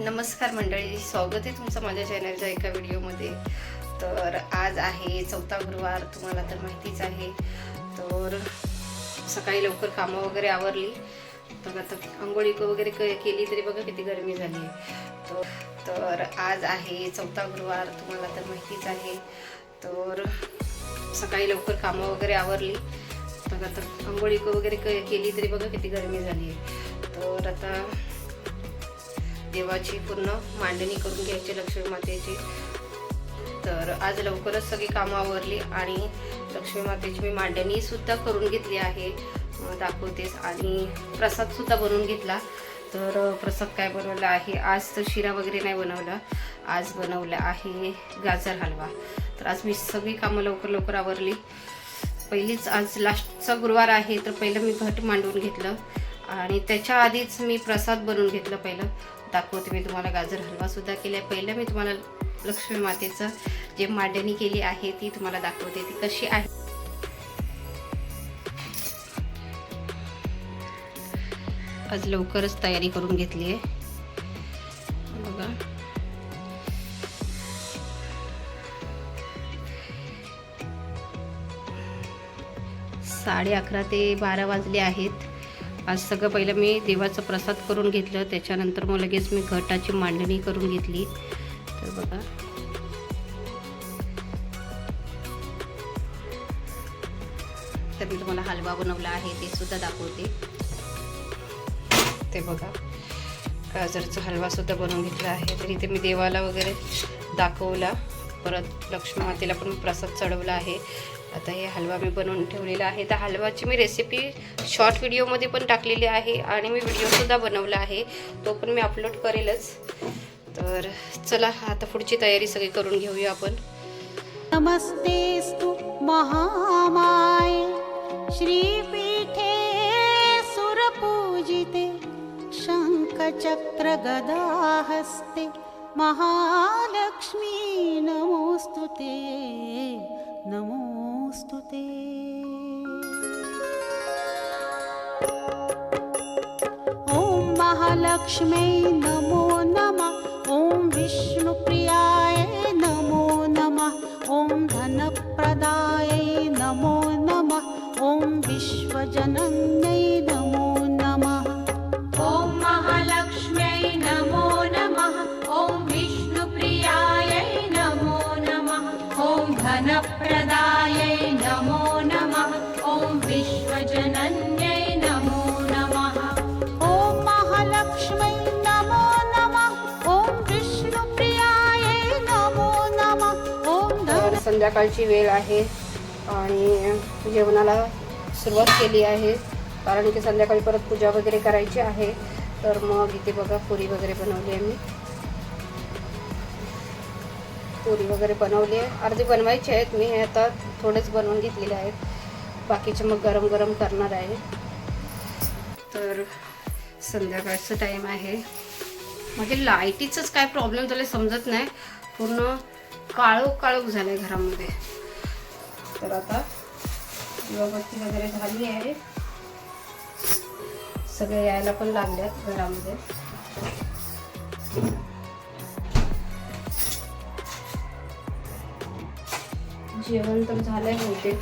नमस्कार मंडळी, स्वागत आहे तुमचं माझ्या चॅनलच्या एका व्हिडिओमध्ये. तर आज आहे चौथा गुरुवार, तुम्हाला तर माहितीच आहे. तर सकाळी लवकर कामं वगैरे आवरली. तर आता आंघोळी वगैरे केली तरी बघा किती गरमी झाली आहे. तर आज आहे चौथा गुरुवार, तुम्हाला तर माहितीच आहे. तर सकाळी लवकर कामं वगैरे आवरली. तर आता आंघोळी वगैरे केली तरी बघा किती गरमी झाली आहे. तर आता देवाची पूर्ण मांडणी करून घ्यायची लक्ष्मी मातेची. तर आज लवकरच सगळी कामं आवरली आणि लक्ष्मी मातेची मी मांडणी सुद्धा करून घेतली आहे, दाखवतेस. आणि प्रसाद सुद्धा बनवून घेतला. तर प्रसाद काय बनवला आहे आज, तर शिरा वगैरे नाही बनवला, आज बनवला आहे गाजर हलवा. तर आज मी सगळी कामं लवकर आवरली. पहिलीच आज लास्टचा गुरुवार आहे, तर पहिलं मी घट मांडून घेतलं आणि त्याच्या आधीच मी प्रसाद बनवून घेतलं. पहिलं दाखवते मी तुम्हाला. गाजर हलवा सुद्धा केला. पहिलं मी तुम्हाला लक्ष्मी मातेचं जे मांडणी केली आहे ती तुम्हाला दाखवते, ती कशी आहे. आज लवकरच तयारी करून घेतली आहे बघा. 11:30 ते 12 वाजले आहेत. आज सगळं पहिलं मी देवाचा प्रसाद करून घेतलं, त्याच्यानंतर मग लगेच मी घटाची मांडणी करून घेतली. तर बघा तर मी तुम्हाला हलवा बनवला आहे ते सुद्धा दाखवते. ते बघा गाजरचा हलवा सुद्धा बनवून घेतला आहे. तर इथे मी देवाला वगैरे दाखवला, परत लक्ष्मी मातेला पण प्रसाद चढवला आहे. आता हे हलवा मी बनवून ठेवलेला आहे. तर हलवाची मी रेसिपी शॉर्ट व्हिडिओमध्ये पण टाकलेली आहे आणि मी व्हिडिओसुद्धा बनवला आहे, तो पण मी अपलोड करेलच. तर चला आता पुढची तयारी सगळी करून घेऊया आपण. नमस्तेस्तु महामाये श्रीपीठे सुरपूजिते शंखचक्र गदाहस्ते महालक्ष्मी नमोस्तुते नमोस्तुते. ॐ महालक्ष्म्यै नमो नमः. ॐ विष्णुप्रियाय नमो नमः. ॐ धनप्रदायै नमो नमः. ॐ विश्वजनन्यै नमो नमः. ॐ महालक्ष्म्यै नमो नमः. ॐ विष्णुप्रियायै नमो नमः. ॐ धनप्रदायै नमो नमः. ॐ विश्वजनन्यै नमो नमः. ॐ महालक्ष्म्यै नमो नमः. ॐ विष्णुप्रियायै नमो नमः. ॐ तर संध्याकाळची वेळ आहे आणि जेवणाला सुरुवात केली आहे, कारण की संध्याकाळी परत पूजा वगैरे करायची आहे. तर मग इथे बघा पुरी वगैरे बनवली आहे. मी पुरी वगैरे बनवली आहे, अर्धी बनवायची आहेत. मी हे आता थोडेच बनवून घेतलेले आहेत, बाकीचे मग गरम करणार आहे. तर संध्याकाळचं टाईम आहे. म्हणजे लाईटीचंच काय प्रॉब्लेम झाला समजत नाही, पूर्ण काळोख झालं आहे घरामध्ये. तर आता दिवाबत्ती वगैरे झाली आहे, सगळे यायला पण लागल्यात घरामध्ये. जेवण तर झालंय बहुतेक.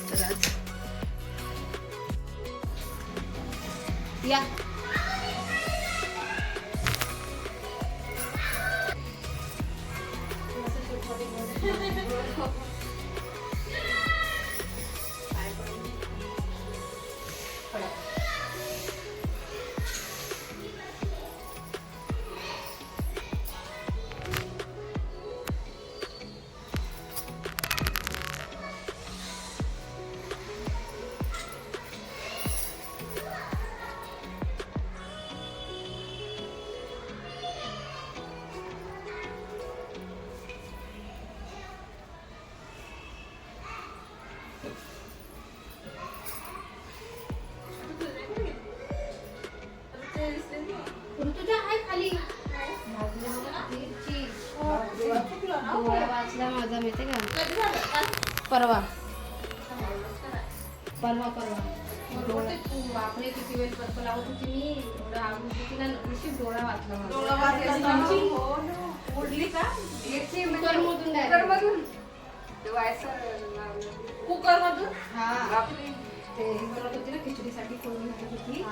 तर आज या माझा माहिती का परवा बापरे किती वेळ पर्पल लावत होती मी एवढं आवडत होती ना नशीब डोळा वाचला कुकर मधून हा ते बनवत होती ना खिचडीसाठी फोडणी घालत होती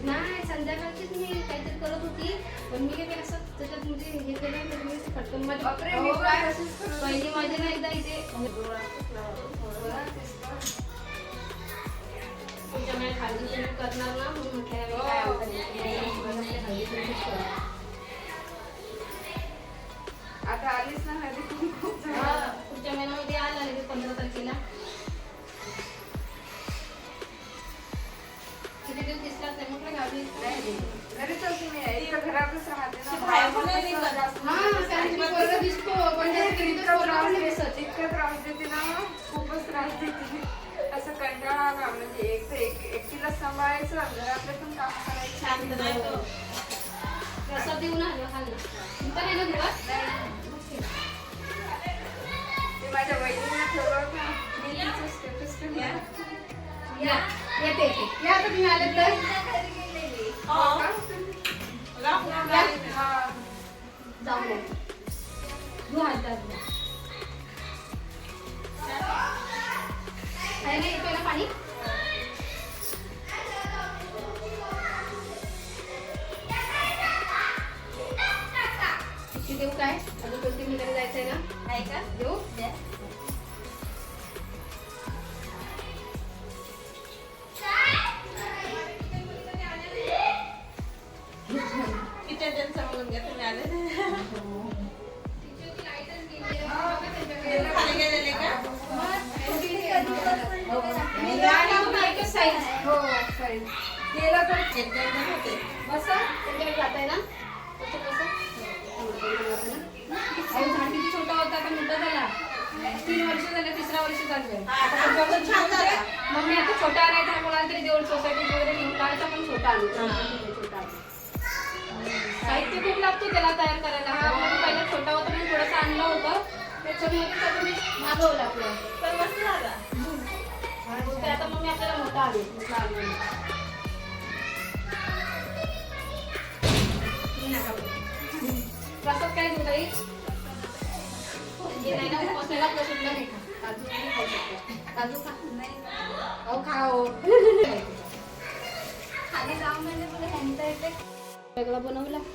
नाही संध्याकाळचीच मी काहीतरी करत होती पण मी काही असं त्याच्यात म्हणजे हे केलं तर मी फटकन पहिली माझे ना एकदा इथे पुढच्या वेळेस खाली करणार ना म्हणून म्हटलं काय आता आलीच ना पुढच्या महिन्यामध्ये आला 15 तारखेला किती दिवस दिसलाच नाही म्हटलं गावी घरीच होती मी इकडे घरातच राहते ना दिसतो पण इतकं त्रास देते ना खूपच त्रास देते असं कंटाळा आला म्हणजे एकटीला सांभाळायचं घरातले पण काम करायचं प्रसाद देऊन आलो खाल्ला तुमचा नाही ना दिवस ते माझ्या वहिनीला ठेवलं होतं मी तिचं स्टेटस ठेवलं या येते या आता तुम्ही आले तर जाऊ दे तू हातात आहे ना येतोय ना पाणी देऊ काय अजून 2-3 मिनिटांनी जायचंय ना आहे का देऊ झाड किती छोटा होता आता मोठा झाला 3 वर्ष झाले 3रा वर्ष चालू आहे मग मी आता छोटा आणायचा कोणाला तरी देऊन सोसायटी वगैरे घेऊन काढायचा पण छोटा छोटा साहित्य खूप लागतो त्याला तयार करायला म्हणून पहिला छोटा होता पण थोडंसं आणलं होतं त्याच्यामुळे मी मागवलं आपलं तर मस्त झाला आता मग मी आपल्याला मोठा आले प्रसाद काय देऊ काही नाही ना उपवासाला प्रसाद नाही काजू नाही खाऊ शकतो काजू खा नाही अहो खाओ खाली जाऊन म्हणजे तुला ह्यांचा येते वेगळा बनवलाच नाही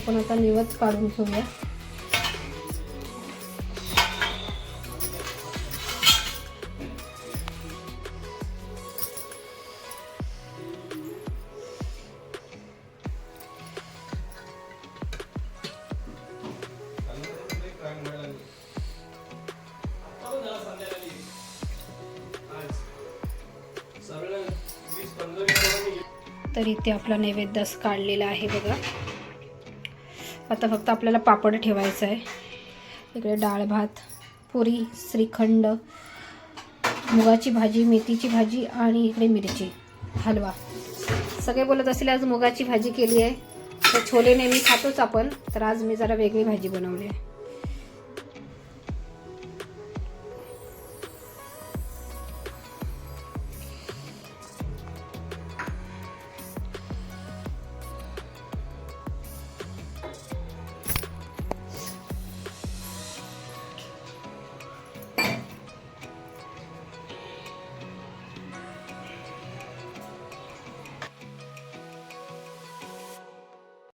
आपण आता निवच काढून घेऊया तर इथे आपला नैवेद्य काढलेला आहे बघा आता फक्त आपल्याला पापड ठेवायचा आहे इकडे डाळ भात पुरी श्रीखंड मुगाची भाजी, मेथीची भाजी आणि इकडे मिरची, हलवा. सगळे बोलत असले आज मुगाची भाजी केली आहे. तर छोले नेहमी खातोच आपण, तर आज मी जरा वेगळी भाजी बनवली आहे.